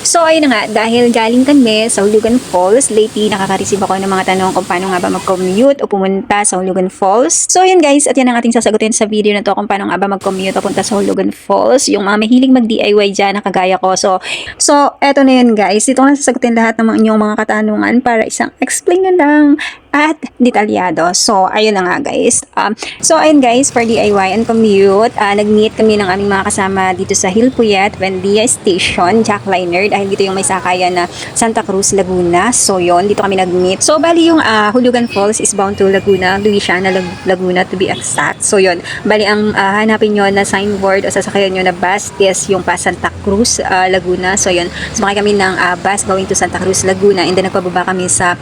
So ayun na nga, dahil galing kami sa Hulugan Falls, lately nakaka-receive ako ng mga tanong kung paano nga ba mag-commute o pumunta sa Hulugan Falls. So ayun guys, at yan ang ating sasagutin sa video na to kung paano nga ba mag-commute o punta sa Hulugan Falls. Yung mga mahilig mag-DIY dyan na kagaya ko. So eto na yun guys, dito ko na sasagutin lahat ng inyong mga katanungan para isang explain na lang at detalyado. So, ayun na nga guys. So, ayun guys, for DIY and commute, nag-meet kami ng aming mga kasama dito sa Hilpuyat, Buendia Station, Jackliner, dahil dito yung may sakayan na Santa Cruz, Laguna. So, yun, dito kami nag-meet. So, bali yung Hulugan Falls is bound to Laguna, Luisiana, Laguna to be exact. So, yun, bali ang hanapin nyo na signboard o sasakayan nyo na bus is yung pa Santa Cruz, Laguna. So, yun, sumakay kami ng bus going to Santa Cruz, Laguna, and then nagpababa kami sa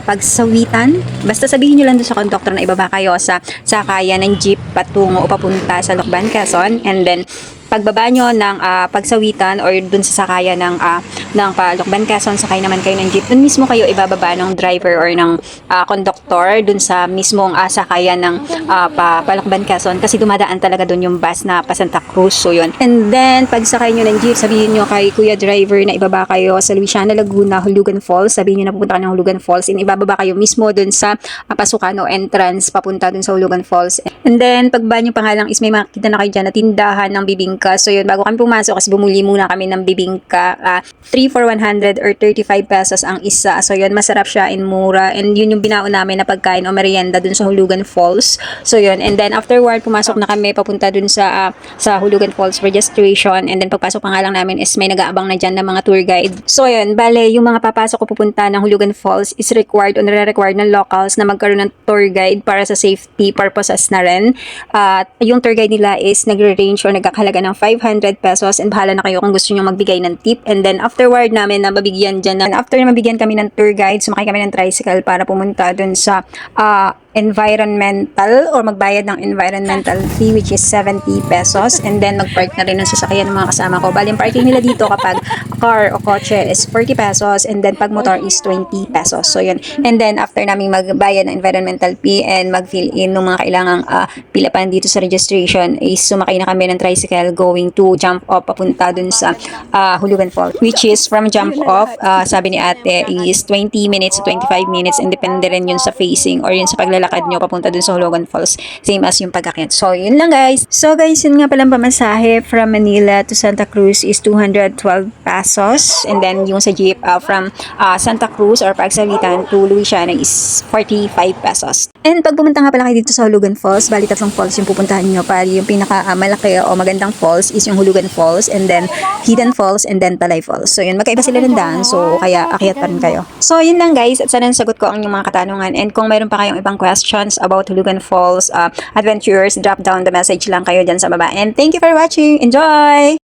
Pagsawitan. Basta sabihin nyo lang doon sa conductor na ibaba kayo sa sakayan ng jeep patungo o papunta sa Lucban, Quezon, and then pagbaba nyo ng Pagsawitan or dun sa sakayan ng Lucban, Quezon, sakay naman kayo ng jeep. Dun mismo kayo ibababa ng driver or ng conductor dun sa mismong sakayan ng Lucban, Quezon, kasi dumadaan talaga dun yung bus na pa Santa Cruz. So yun. And then pag sakay nyo ng jeep, sabihin nyo kay kuya driver na ibaba kayo sa Luisiana, Laguna, Hulugan Falls. Sabihin nyo na pupunta ka ng Hulugan Falls, and ibababa kayo mismo dun sa pasukan o entrance papunta dun sa Hulugan Falls. And then pagbaba nyo pangalang is may makikita na kayo dyan na tindahan ng bibingka. So yun, bago kami pumasok kasi bumuli muna kami ng bibingka, 3 for 100 or 35 pesos ang isa. So yun, masarap siya and mura, and yun yung binaon namin na pagkain o merienda dun sa Hulugan Falls. So yun, and then afterward pumasok na kami papunta dun sa Hulugan Falls registration, and then pagpasok pa nga lang namin is may nag-aabang na dyan ng mga tour guide. So yun, bale yung mga papasok o pupunta ng Hulugan Falls is required o nare-required ng locals na magkaroon ng tour guide para sa safety purposes na rin. Yung tour guide nila is nagre-range o nagkakahalaga ng 500 pesos, and bahala na kayo kung gusto nyo magbigay ng tip. And then afterward namin na mabigyan dyan, and after na mabigyan kami ng tour guide, sumakay kami ng tricycle para pumunta dun sa environmental or magbayad ng environmental fee, which is 70 pesos, and then magpark na rin ng sasakyan ng mga kasama ko. Bali, yung parking nila dito kapag car o kotse is 40 pesos, and then pag motor is 20 pesos. So yun, and then after naming magbayad ng environmental fee and mag-fill in ng mga kailangang pilapan dito sa registration, is sumakay na kami ng tricycle going to jump off papunta dun sa Hulugan Falls, which is from jump off, sabi ni ate, is 20 minutes to 25 minutes, and depende rin yun sa facing or yun sa paglalakad nyo papunta dun sa Hulugan Falls, same as yung pag-akyat. So yun lang guys. So guys, yun nga palang pamasahe from Manila to Santa Cruz is 212 pesos, and then yung sa jeep from Santa Cruz or Pagsawitan to Luisiana is 45 pesos. And pag pumunta nga pala kayo dito sa Hulugan Falls, bali tatlong falls yung pupuntahan nyo. Pali yung pinaka malaki o magandang falls is yung Hulugan Falls, and then Hidden Falls, and then Talay Falls. So yun, magkaiba sila ng daan, so kaya akyat pa rin kayo. So yun lang guys, at sana nasagot ko ang inyong mga katanungan, and kung mayroon pa kayong ibang questions about Hulugan Falls adventures, drop down the message lang kayo dyan sa baba. And thank you for watching. Enjoy!